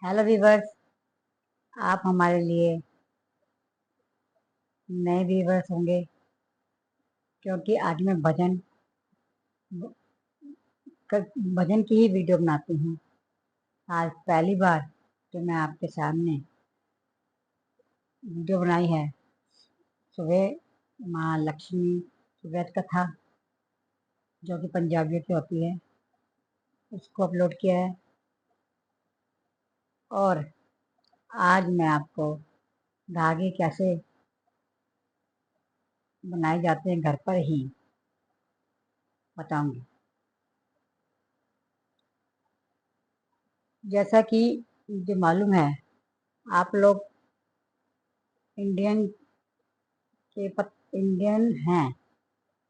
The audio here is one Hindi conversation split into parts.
Hello viewers. आप हमारे लिए नए वीवर्स होंगे क्योंकि आज मैं भजन की ही वीडियो बनाती हूँ। आज पहली बार जो मैं आपके सामने वीडियो बनाई है, सुबह माँ लक्ष्मी व्रत कथा जो कि पंजाबियों की होती है, उसको अपलोड किया है। और आज मैं आपको धागे कैसे बनाए जाते हैं घर पर ही बताऊंगी। जैसा कि मुझे मालूम है, आप लोग इंडियन इंडियन हैं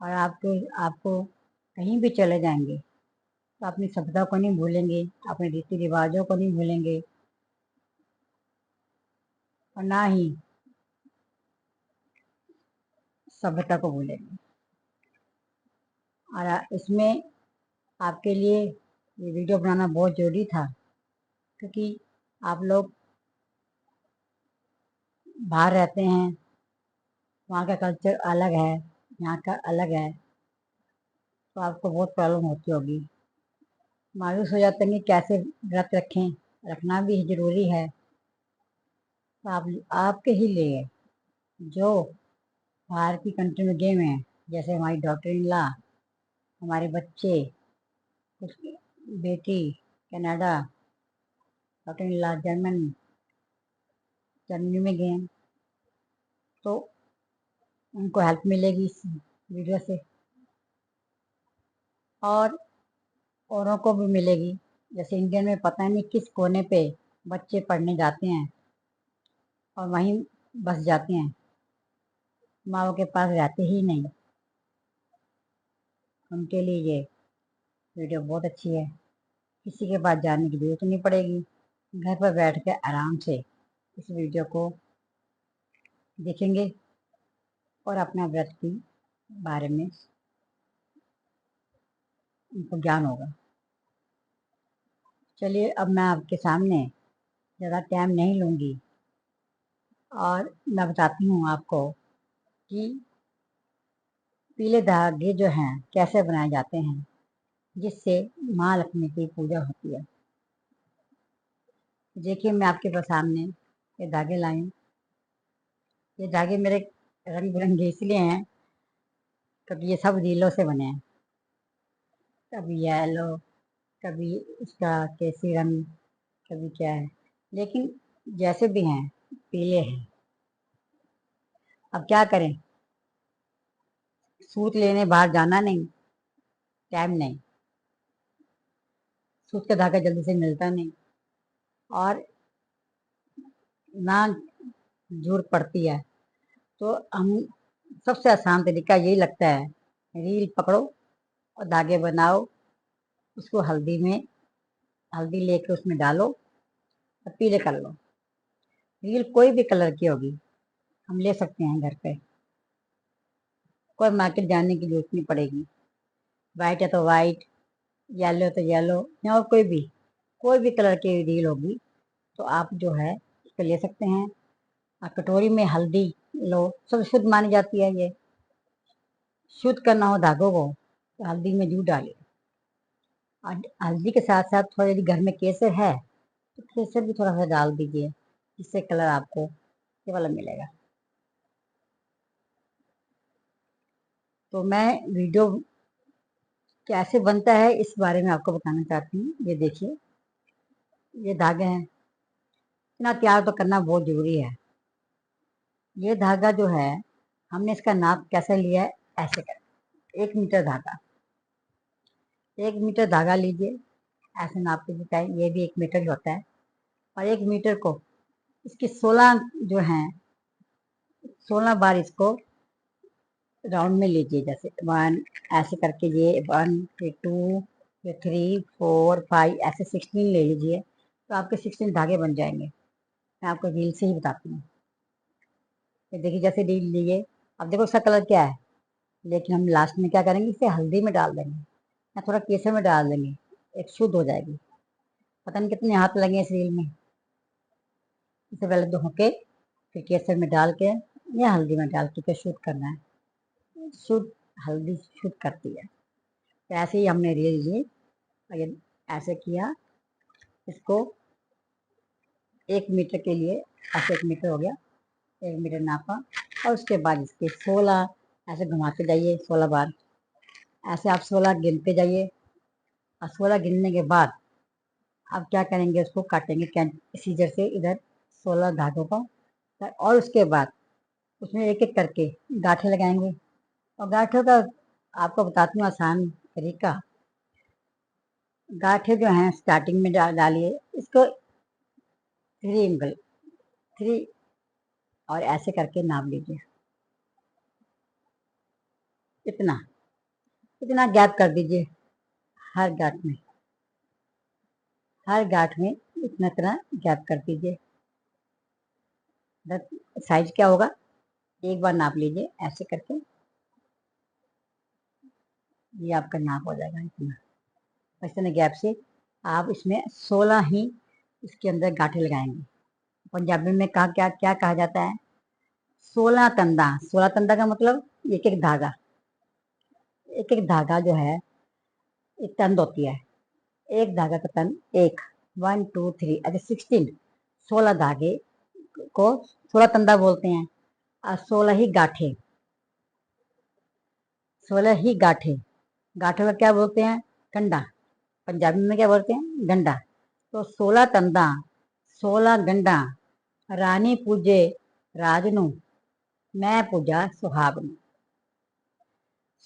और आपको कहीं भी चले जाएंगे तो अपनी सभ्यता को नहीं भूलेंगे, अपने रीति रिवाजों को नहीं भूलेंगे और ना ही सभ्यता को भूलेंगे। और इसमें आपके लिए ये वीडियो बनाना बहुत ज़रूरी था क्योंकि आप लोग बाहर रहते हैं, वहाँ का कल्चर अलग है, यहाँ का अलग है, तो आपको बहुत प्रॉब्लम होती होगी। मायूस हो जाते हैं कि कैसे व्रत रखें, रखना भी ज़रूरी है। तो आपके ही लिए जो बाहर की कंट्री में गए हुए हैं, जैसे हमारी डॉटर इन लॉ, हमारे बच्चे, कुछ बेटी Canada, daughter in law Germany में गए हैं, तो उनको हेल्प मिलेगी इस वीडियो से और औरों को भी मिलेगी। जैसे इंडिया में पता नहीं किस कोने पे बच्चे पढ़ने जाते हैं और वहीं बस जाते हैं, माँ के पास रहते ही नहीं। उनके लिए ये वीडियो बहुत अच्छी है, किसी के पास जाने की जरूरत नहीं पड़ेगी, घर पर बैठ के आराम से इस वीडियो को देखेंगे और अपना व्रत के बारे में उनको ज्ञान होगा। चलिए अब मैं आपके सामने ज़्यादा टाइम नहीं लूँगी और मैं बताती हूँ आपको कि पीले धागे जो हैं कैसे बनाए जाते हैं जिससे माँ लक्ष्मी की पूजा होती है। देखिए मैं आपके पास सामने ये धागे लाई हूँ। ये धागे मेरे रंग बिरंगे इसलिए हैं क्योंकि ये सब रीलों से बने हैं, कभी येलो, कभी इसका केसरी रंग, कभी क्या है, लेकिन जैसे भी हैं पीले हैं। अब क्या करें, सूत लेने बाहर जाना नहीं, टाइम नहीं, सूत का धागा जल्दी से मिलता नहीं और ना जरूरत पड़ती है, तो हम सबसे आसान तरीका यही लगता है, रील पकड़ो और धागे बनाओ, उसको हल्दी लेकर उसमें डालो और पीले कर लो। रील कोई भी कलर की होगी हम ले सकते हैं घर पे, कोई मार्केट जाने की जरूरत नहीं पड़ेगी। वाइट है तो वाइट, येलो है तो येलो, या और कोई भी कलर की रील होगी तो आप जो है इसको ले सकते हैं। और कटोरी में हल्दी लो, सब शुद्ध मानी जाती है। ये शुद्ध करना हो धागों को तो हल्दी में जूट डालिए और हल्दी के साथ साथ थोड़ा यदि घर में केसर है तो केसर भी थोड़ा सा डाल दीजिए, इससे कलर आपको ये वाला मिलेगा। तो मैं वीडियो कैसे बनता है इस बारे में आपको बताना चाहती हूँ। ये देखिए ये धागे हैं, इतना तैयार तो करना बहुत जरूरी है। ये धागा जो है हमने इसका नाप कैसे लिया है, ऐसे कर 1 मीटर धागा, 1 मीटर धागा लीजिए, ऐसे नाप के दिखाए, ये भी 1 मीटर ही होता है। और 1 मीटर को इसकी 16 जो है 16 बार इसको राउंड में लीजिए, जैसे 1 ऐसे करके, ये 1 फिर 2 फिर 3 4 5 ऐसे 16 ले लीजिए तो आपके 16 धागे बन जाएंगे। मैं आपको रील से ही बताती हूँ। ये देखिए जैसे रील लिए, अब देखो इसका कलर क्या है, लेकिन हम लास्ट में क्या करेंगे, इसे हल्दी में डाल देंगे या थोड़ा केसर में डाल देंगे, एक शुद्ध हो जाएगी। पता नहीं कितने हाथ लगे इस रील में, इससे पहले धो के फिर केसर में डाल के या हल्दी में डाल के शूट करना है। शूट हल्दी शूट करती है। तो ऐसे ही हमने ले लीजिए, अगर ऐसे किया इसको 1 मीटर के लिए, ऐसे 1 मीटर हो गया, 1 मीटर नापा और उसके बाद इसके 16 ऐसे घुमाते जाइए 16 बार। ऐसे आप 16 गिनते जाइए और 16 गिनने के बाद आप क्या करेंगे, उसको काटेंगे सीजर से इधर 16 धागों को, और उसके बाद उसमें एक एक करके गांठें लगाएंगे। और गांठों का आपको बताती हूँ आसान तरीका। गांठें जो हैं स्टार्टिंग में डालिए इसको 3 एंगल 3 और ऐसे करके नाप लीजिए। इतना इतना गैप कर दीजिए हर गांठ में, हर गांठ में इतना इतना गैप कर दीजिए। साइज क्या होगा एक बार नाप लीजिए ऐसे करके, ये आपका नाप हो जाएगा इतना। इतने गैप से आप इसमें 16 ही इसके अंदर गांठें लगाएंगे। पंजाबी में कहा क्या क्या कहा जाता है, 16 तंदा। 16 तंदा का मतलब एक एक धागा, एक एक धागा जो है एक तंद होती है, एक धागा का तंद एक 1 2 3 अच्छा 16, 16 धागे को 16 तंदा बोलते हैं। और 16 ही गांठें, 16 ही गांठें, गांठों का क्या बोलते हैं, गंडा। पंजाबी में क्या बोलते हैं, गंडा। तो 16 तंदा 16 गंडा, रानी पूजे राजनू मैं पूजा सुहागनू।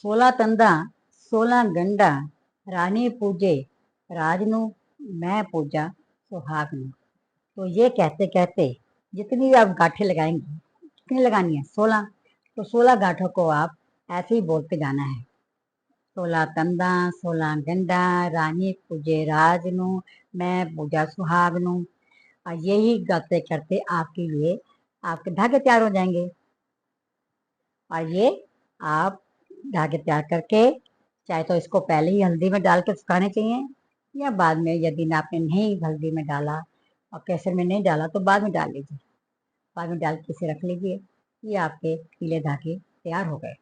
16 तंदा 16 गंडा, रानी पूजे राजनू मैं पूजा सुहागनू। तो ये कहते कहते जितनी भी आप गांठें लगाएंगे, कितनी लगानी है 16, तो 16 गांठों को आप ऐसे ही बोलते जाना है। 16 तंदा 16 गंडा, रानी पूजे राजनू मैं पूजा सुहागनू। और यही गाते करते आपके लिए आपके धागे तैयार हो जाएंगे। और ये आप धागे तैयार करके चाहे तो इसको पहले ही हल्दी में डाल के सुखाने चाहिए, या बाद में यदि आपने नहीं हल्दी में डाला और केसर में नहीं डाला तो बाद में डाल लीजिए, बाद में डाल के इसे रख लीजिए। ये आपके पीले धागे तैयार हो गए।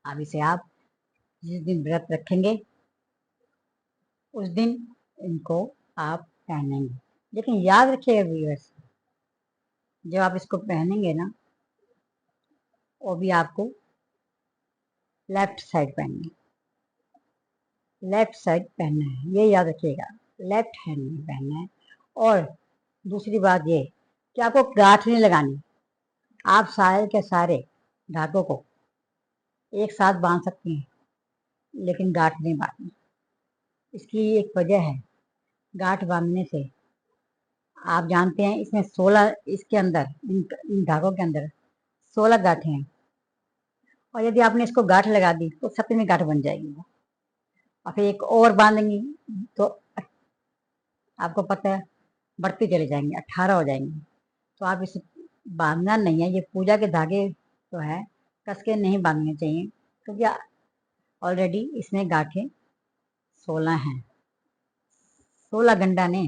अब इसे आप जिस दिन व्रत रखेंगे उस दिन इनको आप पहनेंगे। लेकिन याद रखिएगा व्यूअर्स, जब आप इसको पहनेंगे ना वो भी आपको लेफ्ट साइड पहनना है, लेफ्ट साइड पहनना है, ये याद रखिएगा, लेफ्ट हैंड में पहनना है। और दूसरी बात ये कि आपको गांठ नहीं लगानी। आप सारे के सारे धागों को एक साथ बांध सकती हैं लेकिन गांठ नहीं बांधनी। इसकी एक वजह है, गांठ बांधने से आप जानते हैं इसमें 16 इसके अंदर इन धागों के अंदर 16 गांठें हैं, और यदि आपने इसको गांठ लगा दी तो 17वीं गांठ बन जाएगी वो, और फिर एक और बांधेंगी तो आपको पता है बढ़ती चले जाएंगे 18 हो जाएंगी। तो आप इसे बांधना नहीं है, ये पूजा के धागे जो है कस के नहीं बांधने चाहिए, क्योंकि ऑलरेडी इसमें गांठें 16 हैं, 16 गंडा ने,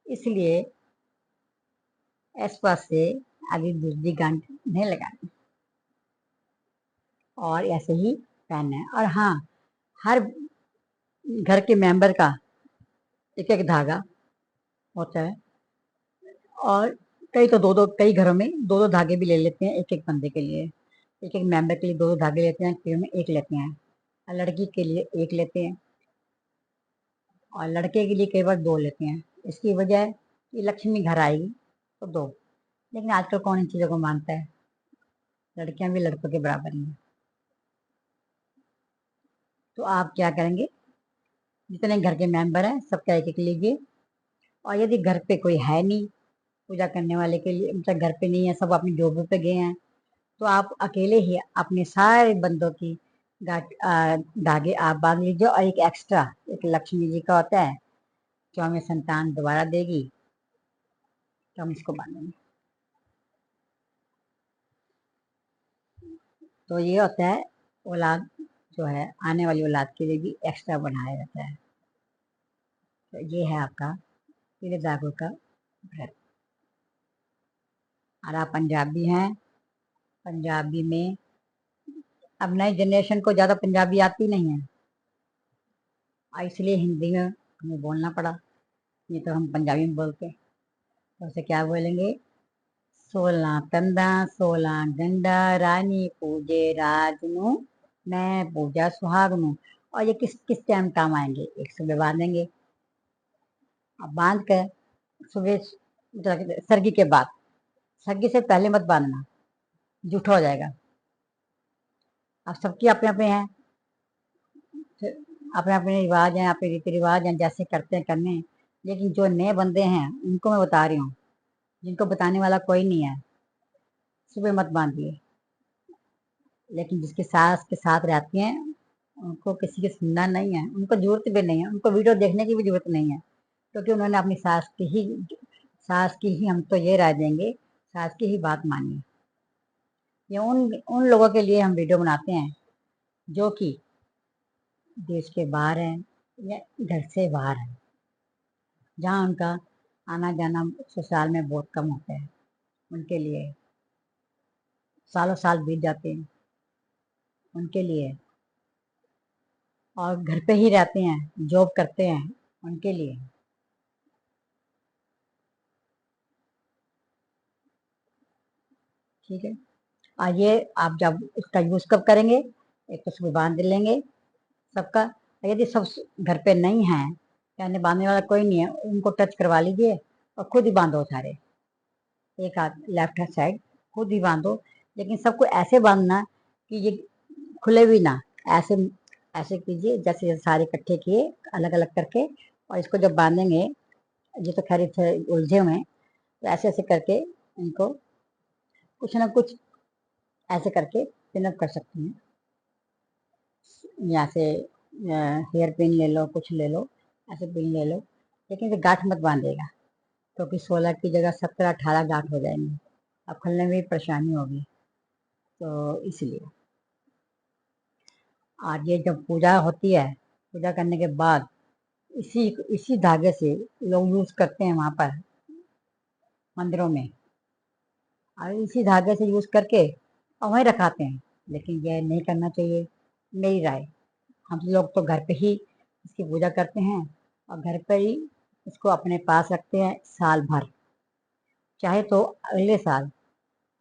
इसलिए इस पास से अभी दूसरी गांठ नहीं लगानी और ऐसे ही पहनना है। और हाँ, हर घर के मेंबर का एक एक धागा होता है, और कई तो दो दो, कई घरों में दो दो धागे भी ले लेते हैं एक एक बंदे के लिए, एक एक मेंबर के लिए दो दो धागे लेते हैं, कई में एक लेते हैं, और लड़की के लिए एक लेते हैं, और लड़के के लिए कई बार 2 लेते हैं। इसकी वजह है कि लक्ष्मी घर आएगी तो 2। लेकिन आजकल कौन इन चीज़ों को मानता है, लड़कियां भी लड़कों के बराबर ही हैं। तो आप क्या करेंगे, जितने घर के मेंबर हैं सबका एक एक लीजिए। और यदि घर पे कोई है नहीं पूजा करने वाले के लिए, मतलब घर पे नहीं है, सब अपनी जॉब पे गए हैं, तो आप अकेले ही अपने सारे बंदों की धागे आप बांध लीजिए। और एक एक्स्ट्रा एक लक्ष्मी जी का होता है जो हमें संतान दोबारा देगी, तो हम इसको बांधेंगे। तो ये होता है औलाद जो है आने वाली औलाद के लिए भी एक्स्ट्रा बनाया जाता है। तो ये है आपका पीले धागों का व्रत। और आप पंजाबी हैं। पंजाबी में अब नई जनरेशन को ज़्यादा पंजाबी आती नहीं है, और इसलिए हिंदी में हमें बोलना पड़ा। ये तो हम पंजाबी में बोलते हैं, तो उसे क्या बोलेंगे? 16 कंधा 16 गंडा रानी पूजे राज नू, मैं पूजा सुहाग नू। और ये किस किस टाइम काम आएंगे? एक सुबह बांधेंगे, अब बांध कर सुबह सरगी के बाद, सरगी से पहले मत बांधना, जूठा हो जाएगा। अब सबकी अपने अपने हैं, अपने अपने रिवाज हैं, अपने रीति रिवाज हैं, जैसे करते हैं करने। लेकिन जो नए बंदे हैं उनको मैं बता रही हूँ, जिनको बताने वाला कोई नहीं है, सुबह मत बांधिए। लेकिन जिसके सास के साथ रहती हैं उनको किसी की सुनना नहीं है, उनको जरूरत भी नहीं है, उनको वीडियो देखने की भी जरूरत नहीं है, क्योंकि उन्होंने अपनी सास की ही हम तो ये राय देंगे, सास की ही बात मानिए। ये उन उन लोगों के लिए हम वीडियो बनाते हैं जो कि देश के बाहर हैं या घर से बाहर हैं, जहाँ उनका आना जाना ससुराल में बहुत कम होता है। उनके लिए सालों साल बीत जाते हैं, उनके लिए। और घर पे ही रहते हैं, जॉब करते हैं, उनके लिए। ठीक है। और ये आप जब इसका यूज कब करेंगे? एक तो सुबह बांध लेंगे सबका। यदि सब घर पे नहीं है, कहने बांधने वाला कोई नहीं है, उनको टच करवा लीजिए और खुद ही बांधो सारे, एक हाथ लेफ्ट हैंड साइड खुद ही बांधो। लेकिन सबको ऐसे बांधना कि ये खुले भी ना, ऐसे ऐसे कीजिए जैसे जैसे सारे इकट्ठे किए अलग अलग करके, और इसको जब बांधेंगे, ये तो खैर थे उलझे हुए हैं, तो ऐसे ऐसे करके इनको कुछ ना कुछ ऐसे करके पिनअप कर सकते हैं। यहाँ से हेयर पिन ले लो, कुछ ले लो, ऐसे पिन ले लो। लेकिन इसे गांठ मत बांधेगा, क्योंकि 16 की जगह 17-18 गांठ हो जाएंगे, अब खुलने में भी परेशानी होगी, तो इसलिए। और ये जब पूजा होती है, पूजा करने के बाद इसी इसी धागे से लोग यूज करते हैं वहां पर मंदिरों में, और इसी धागे से यूज करके और वहीं रखाते हैं। लेकिन यह नहीं करना चाहिए, मेरी राय। हम लोग तो घर पे ही इसकी पूजा करते हैं, और घर पे ही इसको अपने पास रखते हैं साल भर। चाहे तो अगले साल,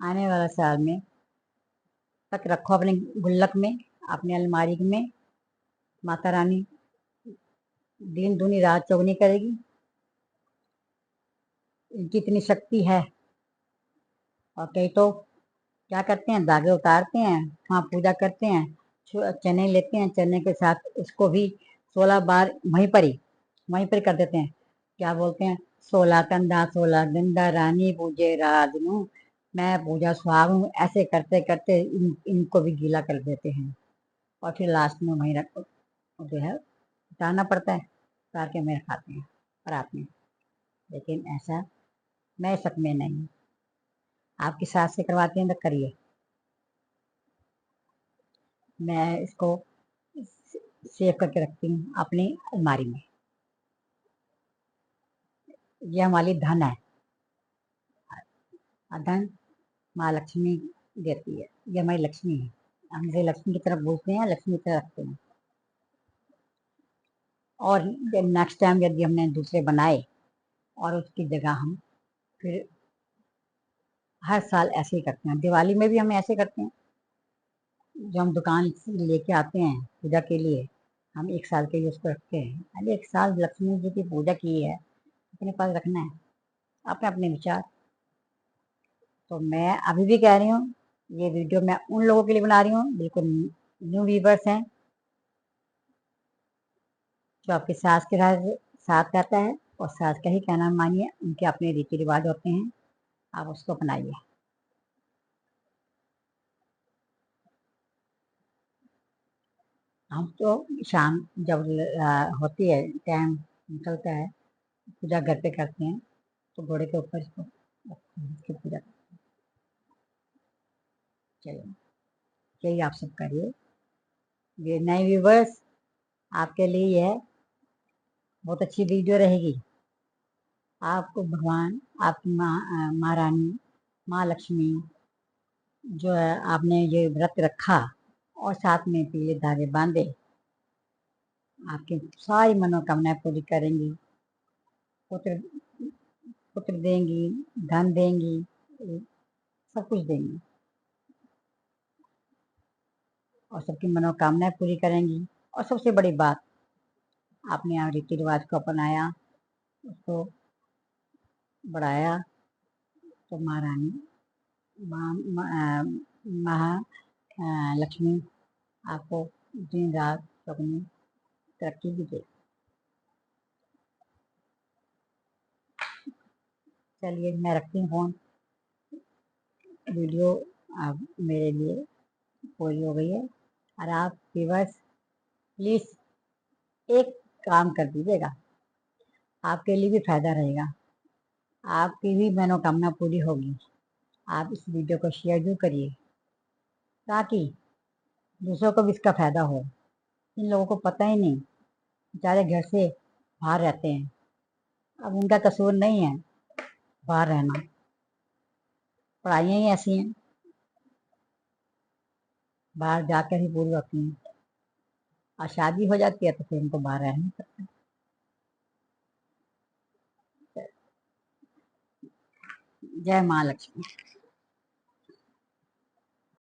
आने वाला साल में तक रखो अपने गुल्लक में, अपनी अलमारी में। माता रानी दिन दूनी रात चौगनी करेगी, इनकी इतनी शक्ति है। और कई तो क्या करते हैं, धागे उतारते हैं, वहाँ पूजा करते हैं, चने लेते हैं, चने के साथ उसको भी 16 बार वहीं पर कर देते हैं। क्या बोलते हैं? 16 कंधा 16 गंदा रानी पूजे राजनू, मैं पूजा सुहागू। ऐसे करते करते इनको भी गीला कर देते हैं, और फिर लास्ट में वहीं रख जो है उतारना पड़ता है, उतार के में रखाते हैं रात में। लेकिन ऐसा मैं सब में नहीं, आपकी सास से करवाते हैं तो करिए। मैं इसको सेव करके रखती हूँ अपनी अलमारी में। ये हमारी धन है, और धन माँ लक्ष्मी देती है, ये हमारी लक्ष्मी है। हम इसे लक्ष्मी की तरफ बोलते हैं, लक्ष्मी की तरफ रखते हैं। और नेक्स्ट टाइम यदि हमने दूसरे बनाए, और उसकी जगह हम फिर हर साल ऐसे ही करते हैं। दिवाली में भी हम ऐसे करते हैं, जो हम दुकान से लेके आते हैं पूजा के लिए, हम एक साल के लिए उसको रखते हैं। अरे एक साल लक्ष्मी जी की पूजा की है, अपने पास रखना है। अपने अपने विचार। तो मैं अभी भी कह रही हूँ, ये वीडियो मैं उन लोगों के लिए बना रही हूँ बिल्कुल न्यू व्यूवर्स हैं, जो आपके सास के साथ रहता है, और सास का ही कहना मानिए, उनके अपने रीति रिवाज होते हैं, आप उसको अपनाइए। हम तो शाम जब होती है, टाइम निकलता है, पूजा घर पे करते हैं, तो घोड़े के ऊपर इसको इसकी पूजा करते हैं। चलिए, यही आप सब करिए। ये नए व्यूवर्स आपके लिए है, बहुत अच्छी वीडियो रहेगी। आपको भगवान, आपकी माँ रानी, माँ लक्ष्मी जो है, आपने ये व्रत रखा और साथ में पीले धागे बांधे, आपकी सारी मनोकामनाएं पूरी करेंगी। पुत्र पुत्र देंगी, धन देंगी, सब कुछ देंगी और सबकी मनोकामनाएं पूरी करेंगी। और सबसे बड़ी बात, आपने यहाँ रीति रिवाज को अपनाया, उसको बढ़ाया, तो महारानी लक्ष्मी आपको दिन रात अपनी तरक्की भी दे। चलिए मैं रखती हूँ फोन। वीडियो अब मेरे लिए पूरी हो गई है और आप व्यूअर्स प्लीज एक काम कर दीजिएगा, आपके लिए भी फायदा रहेगा, आपकी भी मनोकामना पूरी होगी। आप इस वीडियो को शेयर जरूर करिए ताकि दूसरों को भी इसका फायदा हो। इन लोगों को पता ही नहीं, बेचारे घर से बाहर रहते हैं। अब उनका कसूर नहीं है बाहर रहना, पढ़ाइयाँ ही ऐसी हैं, बाहर जाकर ही पूरी होती हैं और शादी हो जाती है तो फिर उनको बाहर रहना पड़ता है। जय माँ लक्ष्मी।